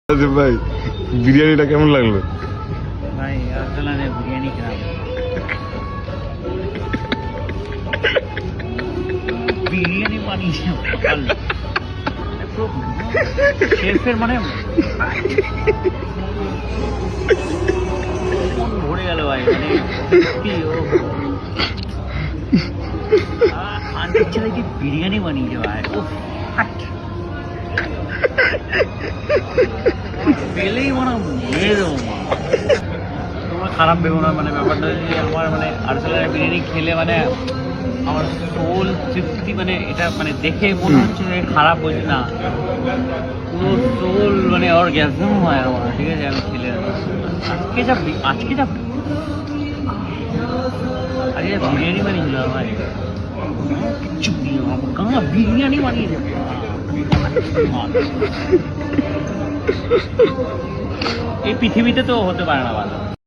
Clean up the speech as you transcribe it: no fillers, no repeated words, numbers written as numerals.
ভাই বিরিয়ানিটা কেমন লাগলো? ভাই আসলে বিরিয়ানি খেলাম, বিরিয়ানি বানিয়েছে শেফের মানে মন ভরে গেল ভাই, মানে কি ও আন্টির ছেলে কি বিরিয়ানি বানিয়েছে ভাই, ও পেলেই মনে মেরে দেবো মা। তোমরা খারাপ ভেবো না, মানে ব্যাপারটা যে আমার মানে আর্সেনাল বিরিয়ানি খেলে মানে আমার সোল তৃপ্তি, মানে এটা মানে দেখে মনে হচ্ছে যে খারাপ বলছি না, পুরো সোল মানে অর্গাজম হয় আমার, ঠিক আছে আমি খেলে। আজকে যা বিরিয়ানি বানিয়েছিল ভাই, কিচ্ছু বিরিয়ানি বানিয়ে দেবো। এই পৃথিবীতে তো হতে পারে না ভালো।